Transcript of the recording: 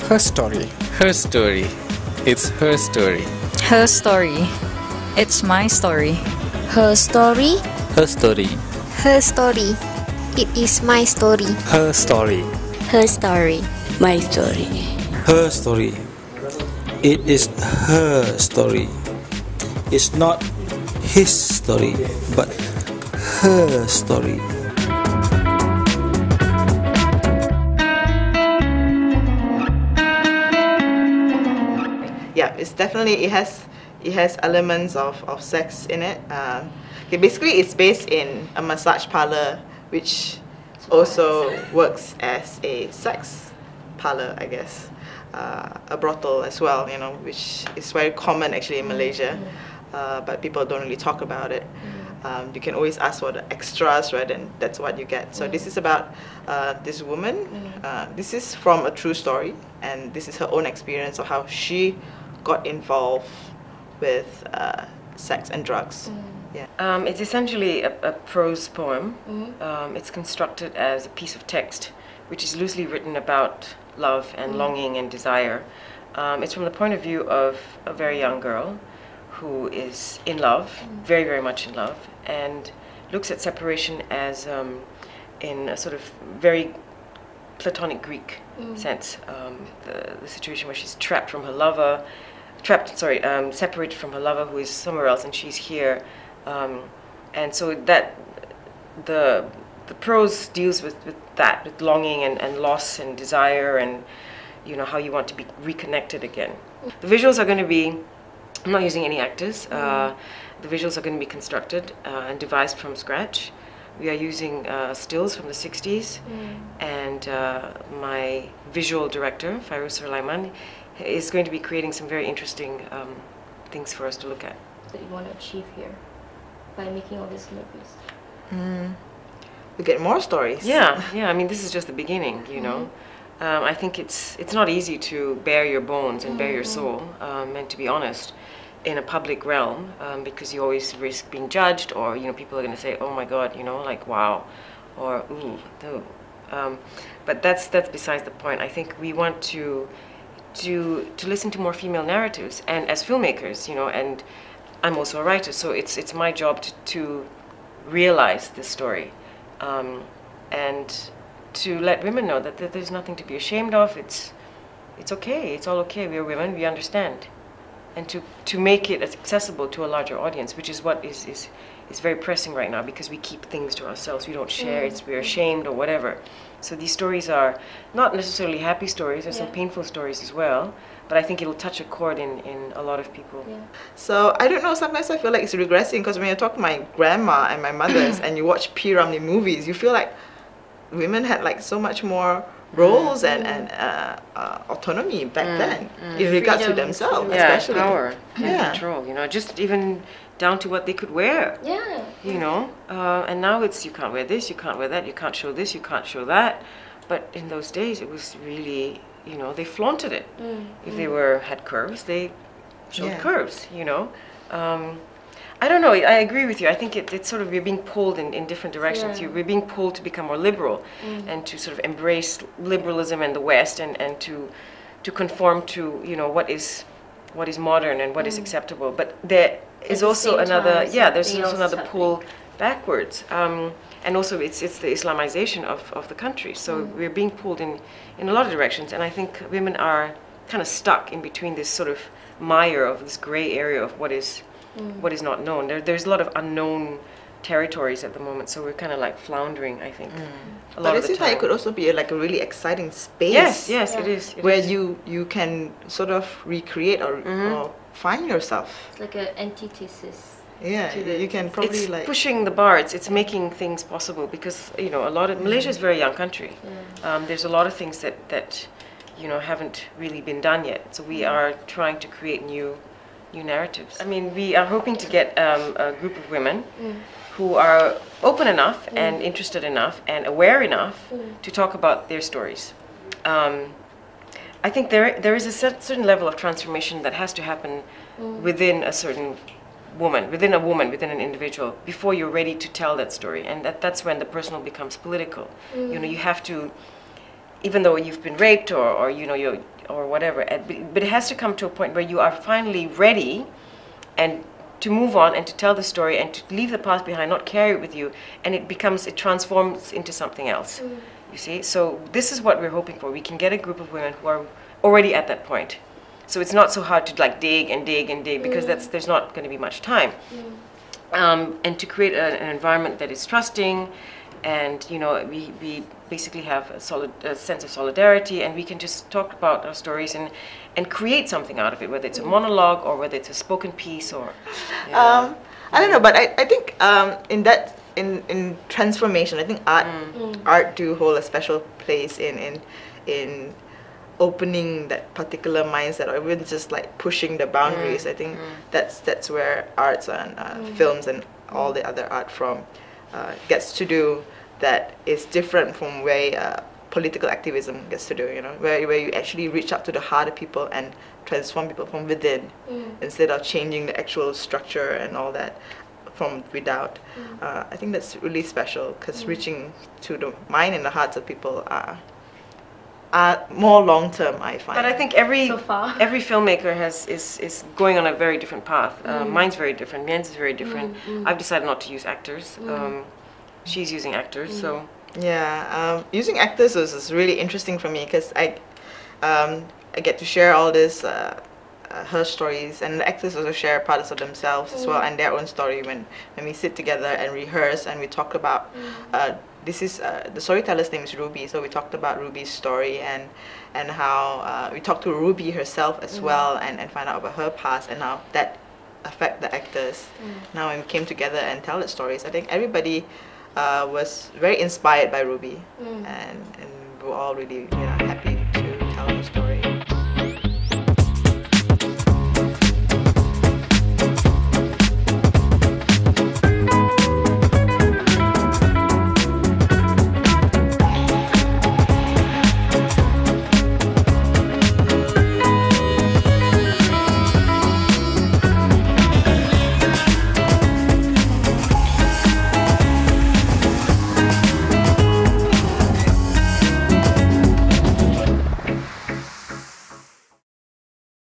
Her story. Her story. It's her story. Her story. It's my story. Her story. Her story. Her story. It is my story. Her story. Her story. My story. Her story. It is her story. It's not his story, but her story. Yeah, it's definitely, it has elements of sex in it. Okay, basically it's based in a massage parlor, which also works as a sex parlor, I guess. A brothel as well, you know, which is very common actually in Malaysia, but people don't really talk about it. You can always ask for the extras, right, and that's what you get. So this is about this woman. This is from a true story, and this is her own experience of how she got involved with sex and drugs. Yeah. It's essentially a prose poem. It's constructed as a piece of text, which is loosely written about love and longing and desire. It's from the point of view of a very young girl who is in love, very, very much in love, and looks at separation as in a sort of very Platonic Greek sense. The situation where she's trapped from her lover, separated from her lover who is somewhere else and she's here. And so that the prose deals with that, with longing and loss and desire, and you know how you want to be reconnected again. The visuals are going to be, I'm not using any actors. The visuals are going to be constructed and devised from scratch. We are using stills from the 60s, and my visual director, Sharifah Amani, is going to be creating some very interesting things for us to look at. That you want to achieve here by making all these movies? We get more stories. Yeah. I mean, this is just the beginning, you know. I think it's not easy to bare your bones and bare your soul, and to be honest, in a public realm, because you always risk being judged, or you know, people are going to say, "Oh my God," you know, like "Wow," or "Ooh." But that's besides the point. I think we want to listen to more female narratives, and as filmmakers, you know, and I'm also a writer, so it's my job to realize this story, and to let women know that there's nothing to be ashamed of. It's okay. It's all okay. We're women. We understand, and to make it accessible to a larger audience, which is what is very pressing right now, because we keep things to ourselves. We don't share. We're ashamed or whatever. So these stories are not necessarily happy stories. There's some painful stories as well. But I think it'll touch a chord in a lot of people. Yeah. So I don't know, sometimes I feel like it's regressing, because when you talk to my grandma and my mothers and you watch P. Ramlee movies, you feel like women had like so much more roles and autonomy back then in regards to themselves, especially. Power and control, you know, just even down to what they could wear. Yeah. You know, and now it's you can't wear this, you can't wear that, you can't show this, you can't show that. But in those days it was really, you know, they flaunted it. If they had curves, they showed curves, you know. I don't know, I agree with you. I think it's sort of, we're being pulled in different directions. We're being pulled to become more liberal and to sort of embrace liberalism and the West, and to conform to, you know, what is modern and what is acceptable. But there is also another, there's also another pull backwards. And also it's the Islamization of the country. So we're being pulled in a lot of directions, and I think women are kind of stuck in between this sort of mire of this gray area of what is not known. There's a lot of unknown territories at the moment, so we're kind of like floundering, I think. But it seems like it could also be like a really exciting space. Yes, it is. Where you can sort of recreate or find yourself. It's like an antithesis. Yeah, you can probably it's like pushing the bar. It's making things possible, because you know, a lot of Malaysia is a very young country. There's a lot of things that you know haven't really been done yet. So we are trying to create new narratives. I mean, we are hoping to get a group of women who are open enough and interested enough and aware enough to talk about their stories. I think there is a certain level of transformation that has to happen within a certain woman, within an individual, before you're ready to tell that story. And that's when the personal becomes political. You know, you have to even though you've been raped or you know you're or whatever, but it has to come to a point where you are finally ready and to move on and to tell the story and to leave the past behind, not carry it with you, and it transforms into something else. You see, so this is what we're hoping for. We can get a group of women who are already at that point, so it's not so hard to like dig and dig and dig, because there's not going to be much time, and to create an environment that is trusting, and you know we basically have a sense of solidarity, and we can just talk about our stories and create something out of it, whether it's a monologue or whether it's a spoken piece or I don't know, but I think in transformation, I think art do hold a special place in opening that particular mindset, or even just like pushing the boundaries. I think that's where arts and films and all the other art form gets to do, that is different from where political activism gets to do, you know, where you actually reach out to the heart of people and transform people from within, instead of changing the actual structure and all that from without. I think that's really special, because reaching to the mind and the hearts of people are more long term, I find. But I think every So far. every filmmaker is going on a very different path. Mine's very different. Mine's is very different. I've decided not to use actors. She's using actors, so. Yeah, using actors is really interesting for me, because I get to share all this her stories, and the actors also share parts of themselves as well, and their own story when we sit together and rehearse and we talk about this is the storyteller's name is Ruby, so we talked about Ruby's story and how we talked to Ruby herself as well, and find out about her past and how that affect the actors. Now when we came together and tell the stories, I think everybody was very inspired by Ruby, and we're all really happy to tell the story.